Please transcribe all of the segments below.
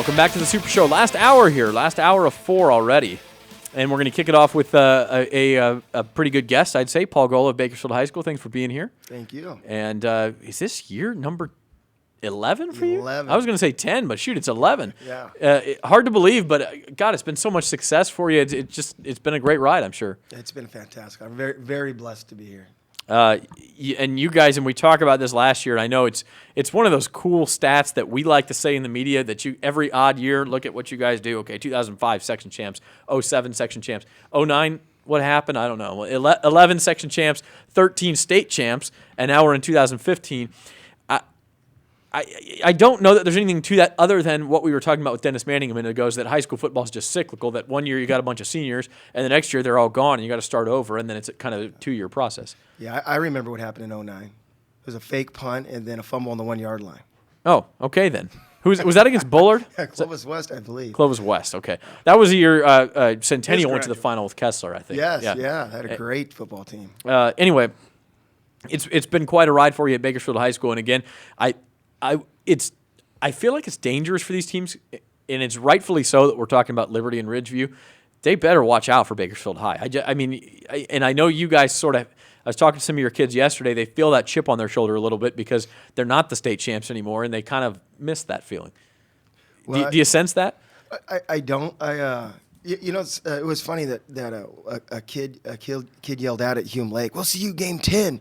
Welcome back to the Super Show. Last hour here, last hour of 4 already. And we're going to kick it off with a pretty good guest, I'd say, Paul Golla of Bakersfield High School. Thanks for being here. Thank you. And is this year number 11 for you? 11. I was going to say 10, but shoot, it's 11. Yeah. Hard to believe, but God, it's been so much success for you. It's been a great ride, I'm sure. It's been fantastic. I'm very, very blessed to be here. And you guys, and we talked about this last year, and I know it's one of those cool stats that we like to say in the media that you every odd year, look at what you guys do. Okay, 2005 section champs, 07 section champs, 09, what happened? I don't know. 11 section champs, 13 state champs, and now we're in 2015. I don't know that there's anything to that other than what we were talking about with Dennis Manning a minute ago, is that high school football is just cyclical, that one year you got a bunch of seniors, and the next year they're all gone, and you got to start over, and then it's kind of a 2-year process. Yeah, I remember what happened in 09. It was a fake punt and then a fumble on the 1-yard line. Oh, okay then. Was that against Bullard? Clovis West, I believe. Clovis West, okay. That was the year Centennial went to the final with Kessler, I think. Yes, yeah. They had a great football team. Anyway, it's been quite a ride for you at Bakersfield High School, and again, I feel like it's dangerous for these teams, and it's rightfully so that we're talking about Liberty and Ridgeview. They better watch out for Bakersfield High. I know you guys sort of, I was talking to some of your kids yesterday, they feel that chip on their shoulder a little bit because they're not the state champs anymore, and they kind of miss that feeling. Well, do you sense that? I don't. It was funny that a kid yelled out at Hume Lake, "We'll see you game 10."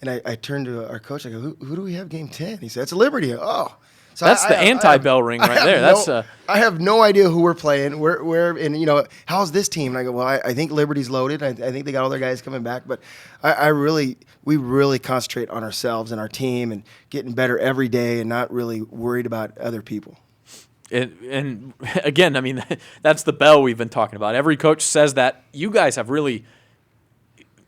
And I turned to our coach. I go, "Who do we have game 10?" He said, "It's Liberty." Oh, so that's the anti-bell ring right there. I have no idea who we're playing. And how's this team? And I go, well, I think Liberty's loaded. I think they got all their guys coming back. But we really concentrate on ourselves and our team and getting better every day and not really worried about other people. And again, I mean, that's the bell we've been talking about. Every coach says that. You guys have really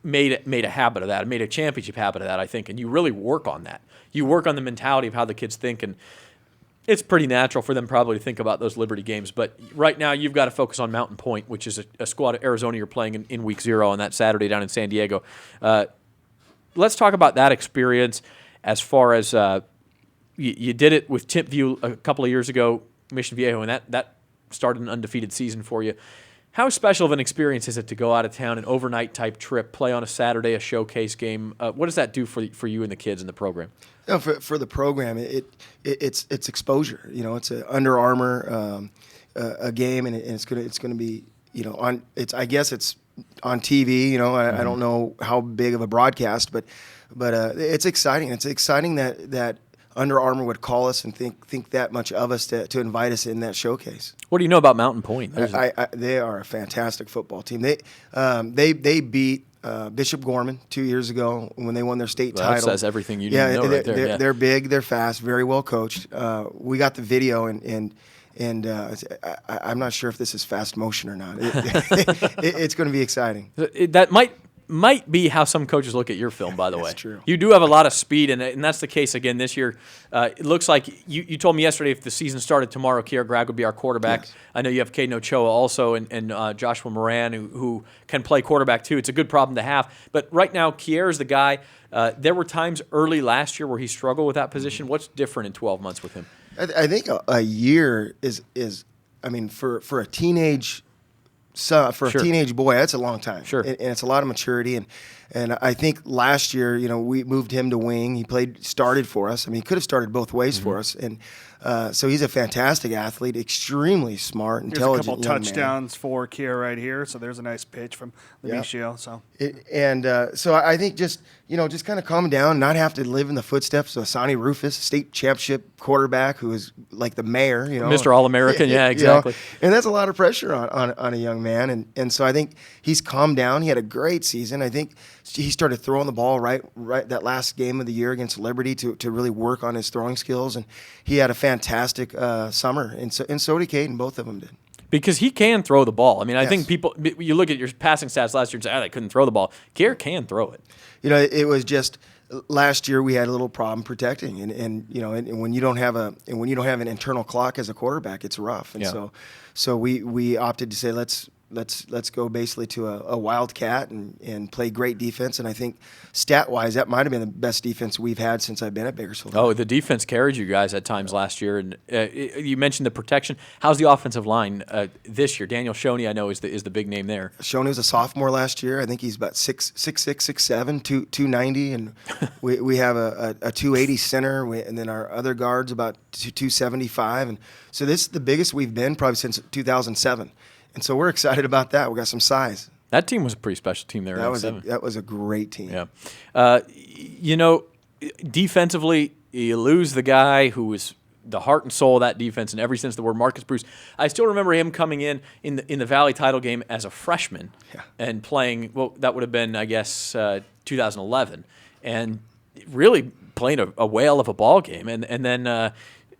made a habit of that, made a championship habit of that, I think, and you really work on that. You work on the mentality of how the kids think, and it's pretty natural for them probably to think about those Liberty games. But right now you've got to focus on Mountain Point, which is a squad of Arizona you're playing in week 0 on that Saturday down in San Diego. Let's talk about that experience as far as you did it with Timpview a couple of years ago, Mission Viejo, and that started an undefeated season for you. How special of an experience is it to go out of town, an overnight type trip, play on a Saturday, a showcase game? What does that do for you and the kids in the program? For the program, it's exposure. It's an Under Armour a game, and it's gonna be on. I guess it's on TV. I don't know how big of a broadcast, but it's exciting. It's exciting that Under Armour would call us and think that much of us to invite us in that showcase. What do you know about Mountain Point? They are a fantastic football team. They beat Bishop Gorman 2 years ago when they won their state title. That says everything you need to know right there. They're big, they're fast, very well coached. We got the video, and I'm not sure if this is fast motion or not. It's going to be exciting. That might be how some coaches look at your film, by the way. That's true. You do have a lot of speed, and that's the case again this year. It looks like you told me yesterday if the season started tomorrow, Kier Gragg would be our quarterback. Yes. I know you have Caden Ochoa also and Joshua Moran who can play quarterback too. It's a good problem to have. But right now, Kier is the guy. There were times early last year where he struggled with that position. What's different in 12 months with him? I think a year is for a teenage a teenage boy, that's a long time. Sure. And it's a lot of maturity. And I think last year, we moved him to wing. He started for us. He could have started both ways for us. And so he's a fantastic athlete, extremely smart, intelligent young man. There's a couple touchdowns for Kier right here. So there's a nice pitch from Lemicio. So I think just kind of calm down, not have to live in the footsteps of Sonny Rufus, state championship quarterback who is like the mayor. Mr. All-American, yeah, exactly. And that's a lot of pressure on a young man. And so I think he's calmed down. He had a great season. I think he started throwing the ball right that last game of the year against Liberty to really work on his throwing skills. And he had a fantastic summer. And so did Caden. Both of them did. Because he can throw the ball. I Yes. think you look at your passing stats last year and say, they couldn't throw the ball. Kier can throw it. It was just last year we had a little problem protecting, and when you don't have an internal clock as a quarterback, it's rough. And so we opted to say let's let's go basically to a wildcat and play great defense. And I think stat-wise, that might have been the best defense we've had since I've been at Bakersfield. Oh, the defense carried you guys at times last year. And you mentioned the protection. How's the offensive line this year? Daniel Shoney, I know, is the big name there. Shoney was a sophomore last year. I think he's about 6'7", 290, and we have a 280 center, and then our other guards about 275. And so this is the biggest we've been probably since 2007. And so we're excited about that. We got some size. That team was a pretty special team there. That was a great team. Yeah. Defensively, you lose the guy who was the heart and soul of that defense in every sense of the word, Marcus Bruce. I still remember him coming in the Valley title game as a freshman and playing, well, that would have been, I guess, 2011, and really playing a whale of a ball game. And then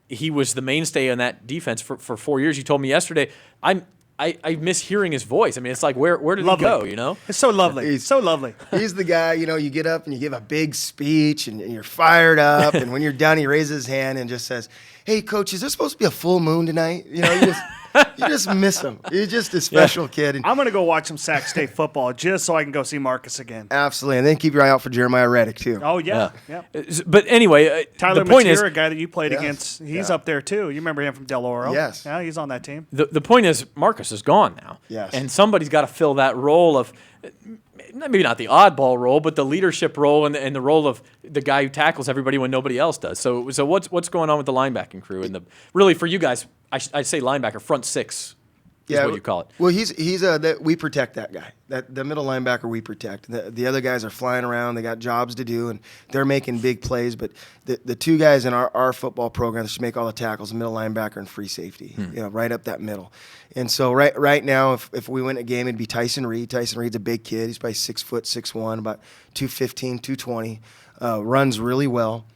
he was the mainstay on that defense for 4 years. You told me yesterday, I miss hearing his voice. I mean, it's like, where did he go, you know? It's so lovely. He's so lovely. He's the guy, you get up and you give a big speech and you're fired up. And when you're done, he raises his hand and just says, "Hey, coach, is there supposed to be a full moon tonight?" You just miss him. He's just a special kid. And I'm going to go watch some Sac State football just so I can go see Marcus again. absolutely. And then keep your eye out for Jeremiah Reddick, too. Oh, yeah. But anyway, Tyler the point Mateer, is, a guy that you played against, he's up there too. You remember him from Del Oro? Yes. Yeah, he's on that team. the point is Marcus is gone now. Yes. And somebody's got to fill that role of, maybe not the oddball role, but the leadership role and the role of the guy who tackles everybody when nobody else does. So what's going on with the linebacking crew and really for you guys? I'd say linebacker, front six. Is what you call it. Well, we protect that guy. The middle linebacker we protect. The other guys are flying around. They got jobs to do, and they're making big plays. But the two guys in our football program that should make all the tackles, middle linebacker and free safety, right up that middle. And so right now, if we win a game, it'd be Tyson Reed. Tyson Reed's a big kid. He's probably 6'1", about 215, 220. Runs really well.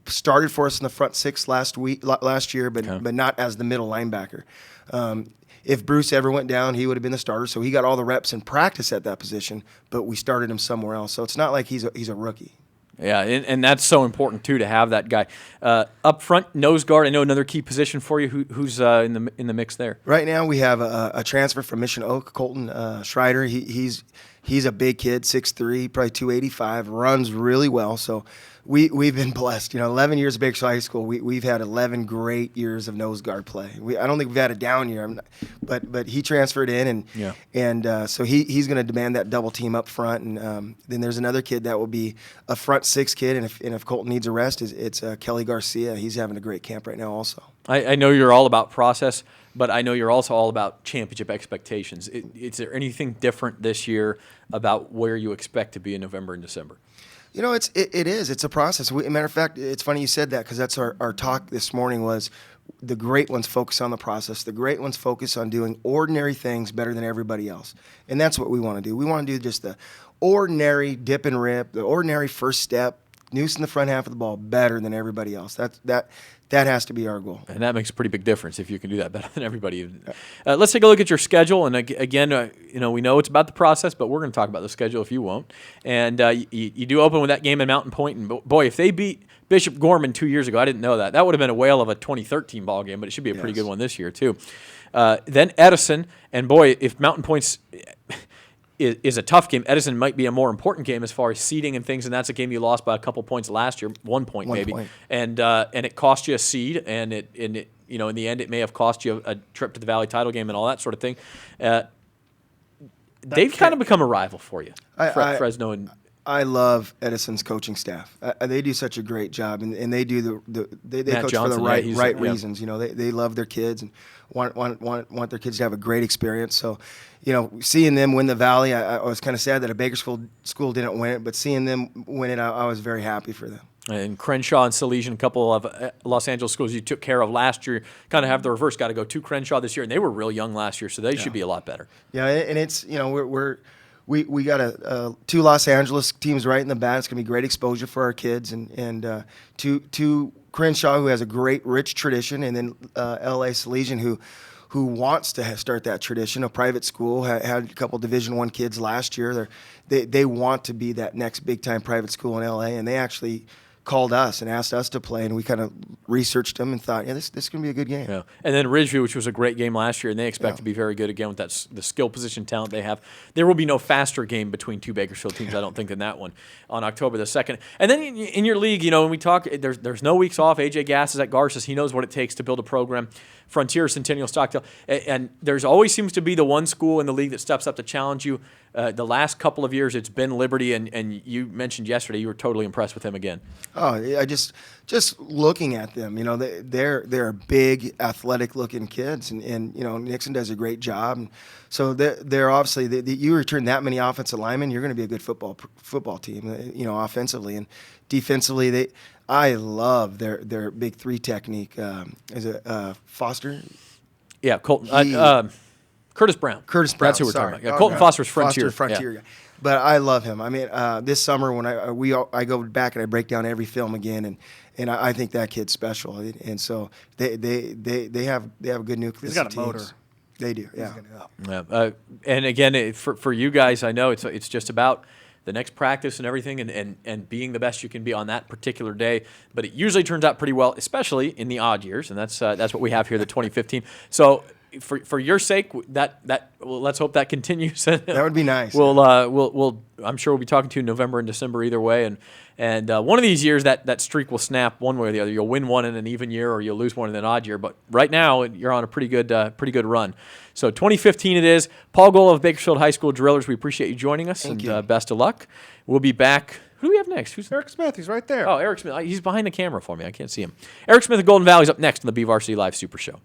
Started for us in the front six last year, but not as the middle linebacker. If Bruce ever went down, he would have been the starter. So he got all the reps in practice at that position, but we started him somewhere else. So it's not like he's a rookie. Yeah, and that's so important too to have that guy up front, nose guard. I know another key position for you. Who's in the mix there? Right now we have a transfer from Mission Oak, Colton Schreider. He's a big kid, 6'3", probably 285, runs really well. So we've been blessed. 11 years at Bakersfield High School, we've had 11 great years of nose guard play. I don't think we've had a down year, but he transferred in, and so he's going to demand that double team up front. And then there's another kid that will be a front six kid, and if Colton needs a rest, it's Kelly Garcia. He's having a great camp right now also. I know you're all about process, but I know you're also all about championship expectations. Is there anything different this year about where you expect to be in November and December? It is. It's a process. Matter of fact, it's funny you said that because that's our talk this morning was the great ones focus on the process. The great ones focus on doing ordinary things better than everybody else. And that's what we want to do. We want to do just the ordinary dip and rip, the ordinary first step, noose in the front half of the ball better than everybody else. That has to be our goal. And that makes a pretty big difference if you can do that better than everybody. Let's take a look at your schedule. And again, we know it's about the process, but we're going to talk about the schedule if you won't. And you do open with that game in Mountain Point. And boy, if they beat Bishop Gorman 2 years ago, I didn't know that. That would have been a whale of a 2013 ball game, but it should be a pretty good one this year too. Then Edison. And boy, if Mountain Point's is a tough game, Edison might be a more important game as far as seeding and things, and that's a game you lost by a couple points last year, 1 point maybe, and it cost you a seed, and it in the end it may have cost you a trip to the Valley title game and all that sort of thing. They've kind of become a rival for you, Fresno and. I love Edison's coaching staff. They do such a great job, and they do they Matt coach Johnson, for the right reasons. They love their kids and want their kids to have a great experience. So, seeing them win the Valley, I was kind of sad that a Bakersfield school didn't win it, but seeing them win it, I was very happy for them. And Crenshaw and Salesian, a couple of Los Angeles schools you took care of last year, kind of have the reverse. Got to go to Crenshaw this year, and they were real young last year, so they should be a lot better. Yeah, and it's we got two Los Angeles teams right in the bat. It's going to be great exposure for our kids, and two Crenshaw, who has a great, rich tradition, and then L.A. Salesian, who wants to start that tradition. A private school had a couple Division I kids last year. They want to be that next big-time private school in L.A., and they actually called us and asked us to play, and we kind of researched them and thought, yeah, this is going to be a good game. Yeah. And then Ridgeview, which was a great game last year, and they expect to be very good again with the skill position talent they have. There will be no faster game between two Bakersfield teams, I don't think, than that one on October the 2nd. And then in your league, when we talk, there's no weeks off. AJ Gass is at Garces. He knows what it takes to build a program. Frontier, Centennial, Stockdale. And there's always seems to be the one school in the league that steps up to challenge you. The last couple of years, it's been Liberty, and you mentioned yesterday you were totally impressed with him again. Oh, I just looking at them, they're big, athletic-looking kids, and Nixon does a great job. And so they're obviously you return that many offensive linemen, you're going to be a good football team, offensively and defensively. I love their big three technique. Is it Foster? Yeah, Colton. Curtis Brown. Curtis Brown. That's who we're sorry. talking about. Yeah, Colton Foster's Frontier. Frontier guy. But I love him. I mean, this summer when I go back and I break down every film again, and I think that kid's special. And so they have a good nucleus. He's got of a teams. motor. They do. Yeah. Yeah. And again, for you guys, I know it's just about the next practice and everything, and being the best you can be on that particular day. But it usually turns out pretty well, especially in the odd years, and that's what we have here, the 2015. So for your sake, let's hope that continues. That would be nice. We'll I'm sure we'll be talking to you in November and December either way, and one of these years that streak will snap one way or the other. You'll win one in an even year, or you'll lose one in an odd year. But right now, you're on a pretty good run. So 2015 it is. Paul Golla of Bakersfield High School Drillers, we appreciate you joining us. Thank and you. Best of luck. We'll be back. Who do we have next? Who's Eric Smith, he's right there. Oh, Eric Smith. He's behind the camera for me. I can't see him. Eric Smith of Golden Valley is up next on the BVarsity Live Super Show.